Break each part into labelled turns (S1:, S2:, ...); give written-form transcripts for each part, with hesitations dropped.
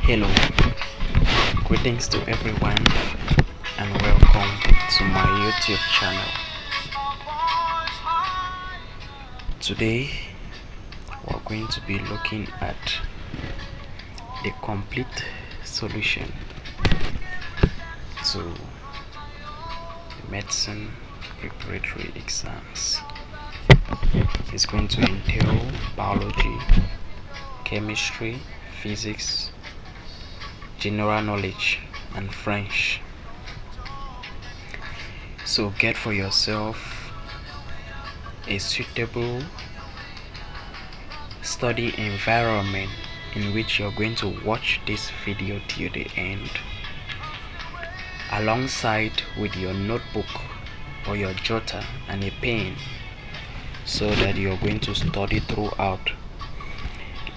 S1: Hello, greetings to everyone and welcome to my YouTube channel. Today we're going to be looking at a complete solution to medicine preparatory exams. It's going to entail biology, chemistry, physics, general knowledge, and French. So get for yourself a suitable study environment in which you're going to watch this video till the end, alongside with your notebook or your jotter and a pen, so that you're going to study throughout.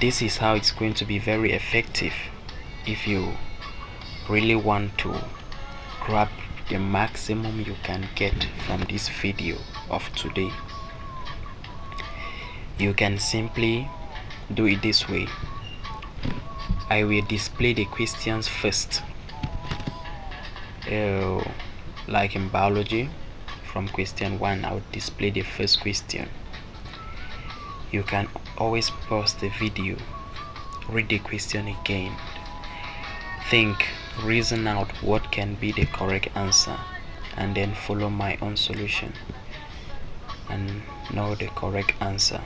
S1: This is how it's going to be very effective if you really want to grab the maximum you can get from this video of today. You can simply do it this way. I will display the questions first, like in biology. From question 1, I will display the first question. You can always pause the video, read the question again, think, reason out what can be the correct answer, and then follow my own solution and know the correct answer.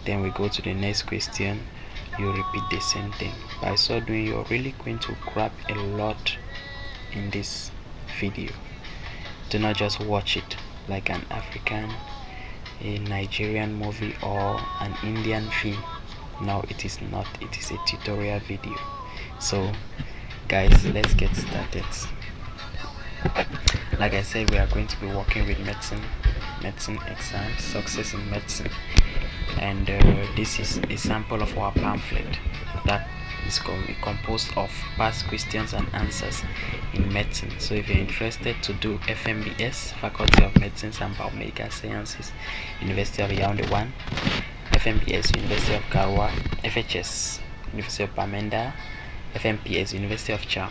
S1: Then we go to the next question. You repeat the same thing. By so doing, you're really going to grab a lot in this video. Do not just watch it like an African, a Nigerian movie, or an Indian film. No, it is not. It is a tutorial video. So guys, let's get started. Like I said, we are going to be working with medicine exams, success in medicine, and this is a sample of our pamphlet that is composed of past questions and answers in medicine. So if you're interested to do FMBS, Faculty of Medicine and Biomedical Sciences, University of Yaoundé 1, FMBS, University of Garoua, FHS, University of Bamenda, FMPS, University of Cham,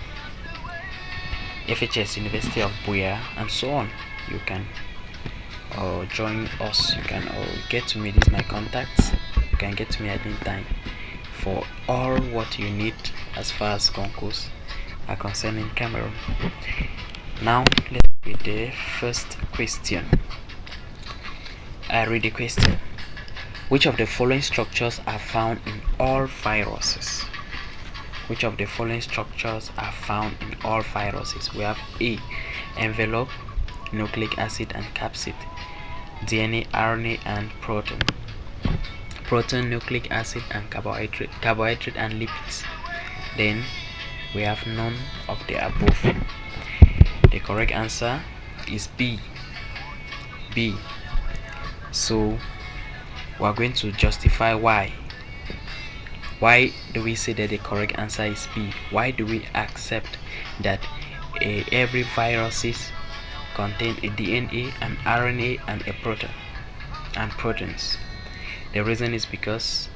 S1: FHS, University of Buea, and so on, you can join us. You can get to me. These are my contacts. You can get to me at any time for all what you need as far as concours are concerned in Cameroon. Now let's read the first question. I read the question. Which of the following structures are found in all viruses? Which of the following structures are found in all viruses? We have A, envelope, nucleic acid and capsid, DNA, RNA and protein, nucleic acid and carbohydrate and lipids. Then we have none of the above. The correct answer is B. So we are going to justify why. Why do we say that the correct answer is B? Why do we accept that every viruses contain a DNA, an RNA, and a protein and proteins? The reason is because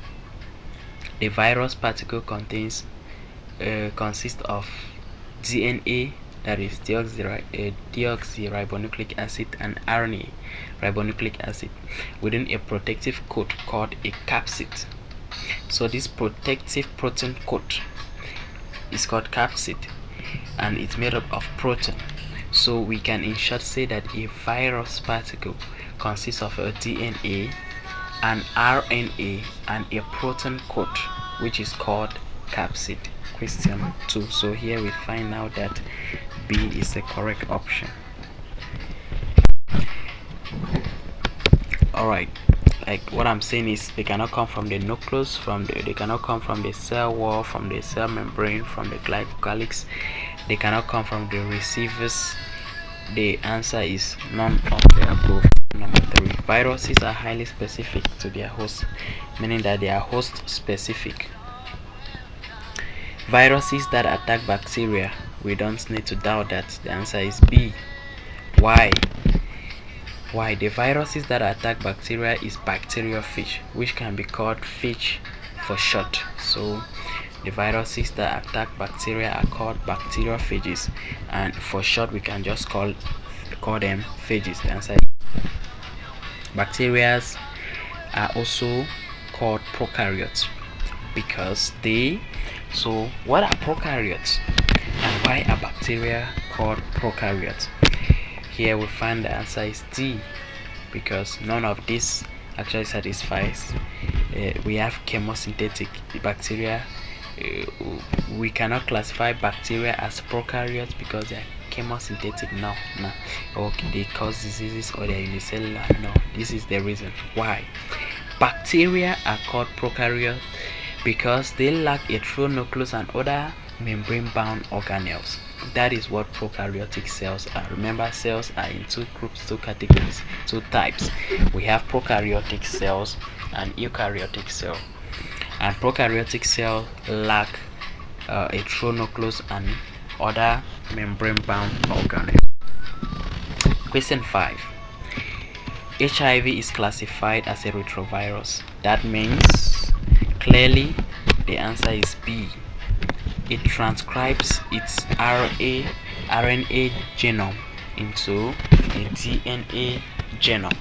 S1: the virus particle consists of DNA, that is deoxyribonucleic acid, and RNA, ribonucleic acid, within a protective coat called a capsid. So this protective protein coat is called capsid, and it's made up of protein. So we can in short say that a virus particle consists of a DNA, an RNA, and a protein coat, which is called capsid. Question 2. So here we find out that B is the correct option. Alright, like what I'm saying is they cannot come from the nucleus, they cannot come from the cell wall, from the cell membrane, from the glycocalyx. They cannot come from the receivers. The answer is none of the above. Number 3. Viruses are highly specific to their host, meaning that they are host specific. Viruses that attack bacteria, we don't need to doubt that. The answer is B. Why? The viruses that attack bacteria is bacteriophage, which can be called phage for short. So The viruses that attack bacteria are called bacteriophages, and for short we can just call them phages. The answer is bacteria are also called prokaryotes because they. So what are prokaryotes and why are bacteria called prokaryotes? Here we find the answer is D, because none of this actually satisfies. We have chemosynthetic bacteria. We cannot classify bacteria as prokaryotes because they are chemosynthetic. No. Okay, they cause diseases or they are unicellular. No, this is the reason why bacteria are called prokaryotes, because they lack a true nucleus and other membrane-bound organelles. That is what prokaryotic cells are. Remember, cells are in two groups, two categories, two types. We have prokaryotic cells and eukaryotic cell. And prokaryotic cells lack a true nucleus and other membrane-bound organelles. Question 5. HIV is classified as a retrovirus. That means clearly the answer is B. It transcribes its RNA genome into a DNA genome.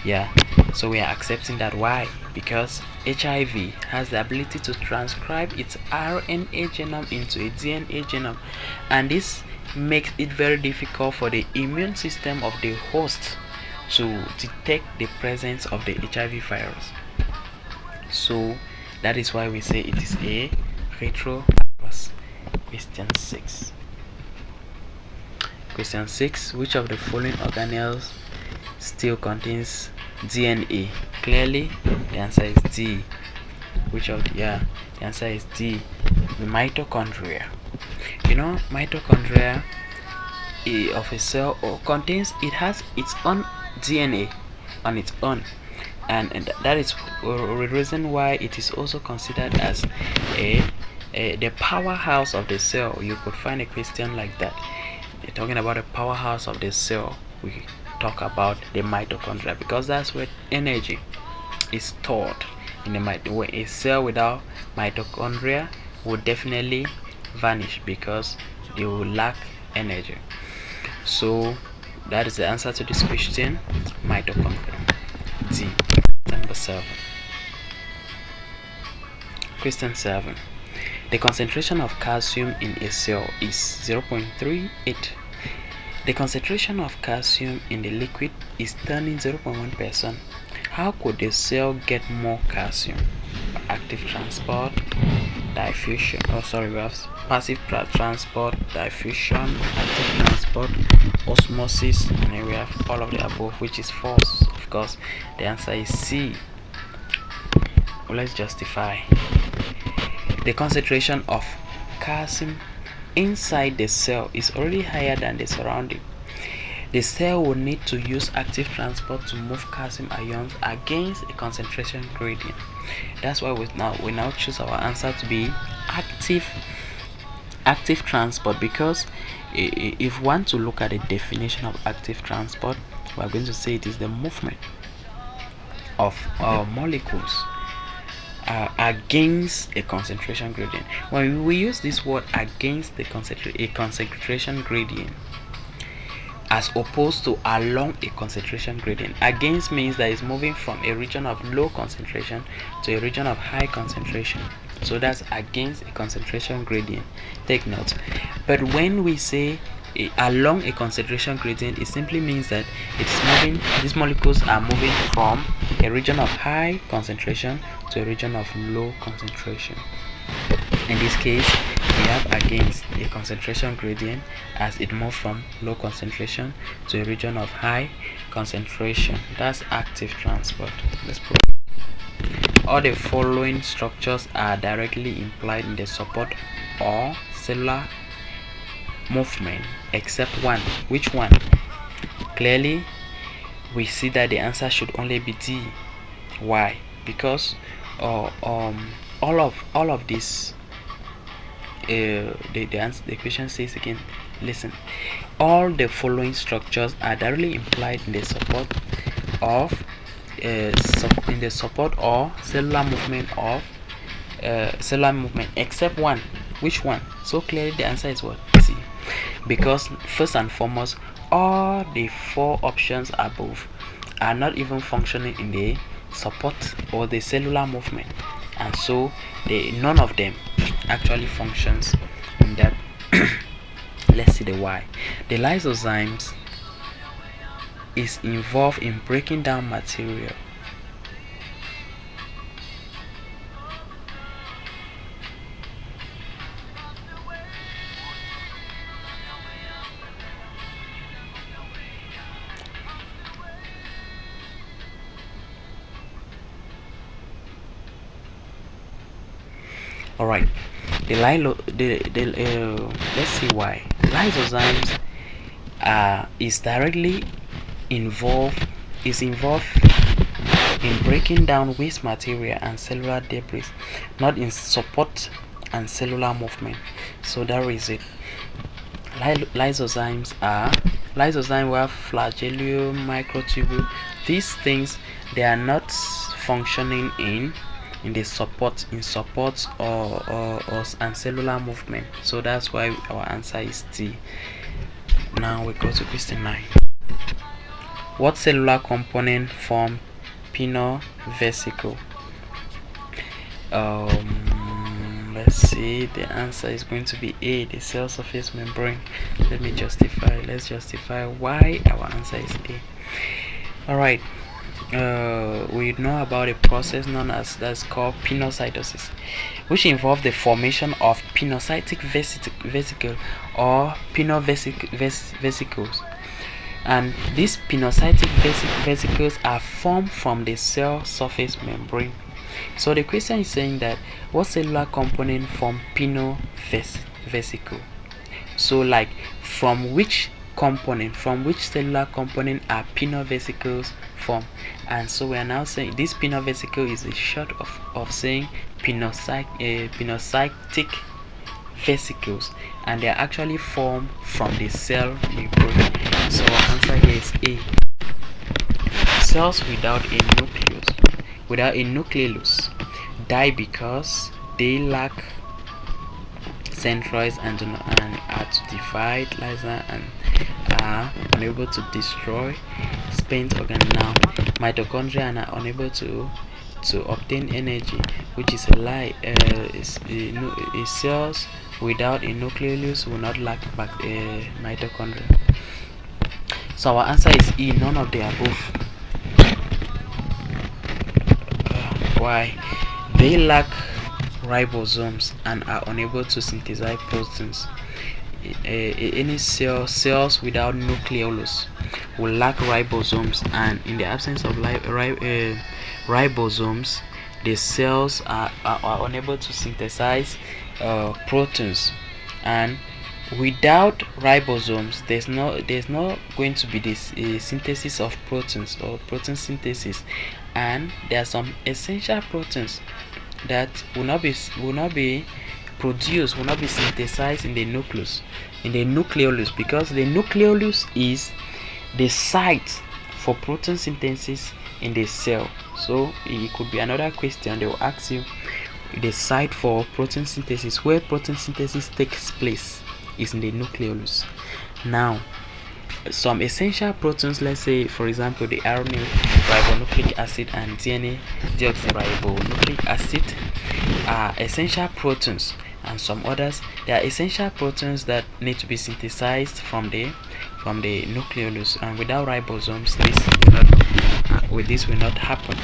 S1: Yeah, so we are accepting that. Why? Because HIV has the ability to transcribe its RNA genome into a DNA genome, and this makes it very difficult for the immune system of the host to detect the presence of the HIV virus. So that is why we say it is a retrovirus. Question 6. Question 6. Which of the following organelles still contains DNA? Clearly, the answer is D. The answer is D. The mitochondria. Mitochondria of a cell has its own DNA on its own, and that is the reason why it is also considered as the powerhouse of the cell. You could find a question like that. You're talking about the powerhouse of the cell. We talk about the mitochondria because that's where energy is stored in the mitochondria. A cell without mitochondria would definitely vanish because they will lack energy. So that is the answer to this question, mitochondria. D. Number 7. Question 7. The concentration of calcium in a cell is 0.38. The concentration of calcium in the liquid is turning 0.1%. How could the cell get more calcium? Active transport, diffusion. We have passive transport, diffusion, active transport, osmosis, and then we have all of the above, which is false. Of course, the answer is C. Let's justify. The concentration of calcium inside the cell is already higher than the surrounding. The cell will need to use active transport to move calcium ions against a concentration gradient. That's why we now choose our answer to be active transport, because if we want to look at the definition of active transport, we are going to say it is the movement of molecules against a concentration gradient. When we use this word against a concentration gradient as opposed to along a concentration gradient, against means that it's moving from a region of low concentration to a region of high concentration. So that's against a concentration gradient. Take note. But when we say along a concentration gradient, it simply means that these molecules are moving from a region of high concentration to a region of low concentration. In this case, we have against a concentration gradient as it moves from low concentration to a region of high concentration. That's active transport. Let's prove. All the following structures are directly implied in the support or cellular movement except one. Which one? Clearly, we see that the answer should only be D. Why? Because all of this. The question says again. Listen. All the following structures are directly implied in the support of or cellular movement of cellular movement except one. Which one? So clearly the answer is what? C. Because first and foremost, all the four options above are not even functioning in the support or the cellular movement, and so none of them actually functions in that. Let's see the why. The lysozymes is involved in breaking down material. All right, let's see why. Lysozymes is directly involved in breaking down waste material and cellular debris, not in support and cellular movement. So that is it. Lysozymes were flagellum, microtubule. These things, they are not functioning in the support or and cellular movement. So that's why our answer is D. Now we go to question 9. What cellular component form Pinocytosis? Let's see, the answer is going to be A, the cell surface membrane. Let's justify why our answer is A. Alright, we know about a process known as that's called pinocytosis, which involves the formation of pinocytic vesicle or vesicles, and these pinocytic vesicles are formed from the cell surface membrane. So the question is saying that what cellular component form vesicle? So like from which cellular component are vesicles formed? And so we are now saying this vesicle is a short of saying pinocytic vesicles, and they are actually formed from the cell membrane. So our answer here is A. Cells without a nucleolus die because they lack centroids and are to divide lysa and are unable to destroy spent organ. Now mitochondria and are unable to obtain energy, which is a lie. Cells without a nucleolus will not lack mitochondria. So our answer is E, none of the above. Why? They lack ribosomes and are unable to synthesize proteins. Any cells without nucleolus will lack ribosomes, and in the absence of ribosomes, the cells are unable to synthesize proteins. And without ribosomes, there's not going to be this synthesis of proteins or protein synthesis, and there are some essential proteins that will not be synthesized in the nucleolus, because the nucleolus is the site for protein synthesis in the cell. So it could be another question. They will ask you the site for protein synthesis, where protein synthesis takes place, is in the nucleolus. Now some essential proteins, let's say for example the RNA, ribonucleic acid, and DNA deoxyribonucleic acid, are essential proteins, and some others, they are essential proteins that need to be synthesized from the nucleolus, and without ribosomes this will not happen.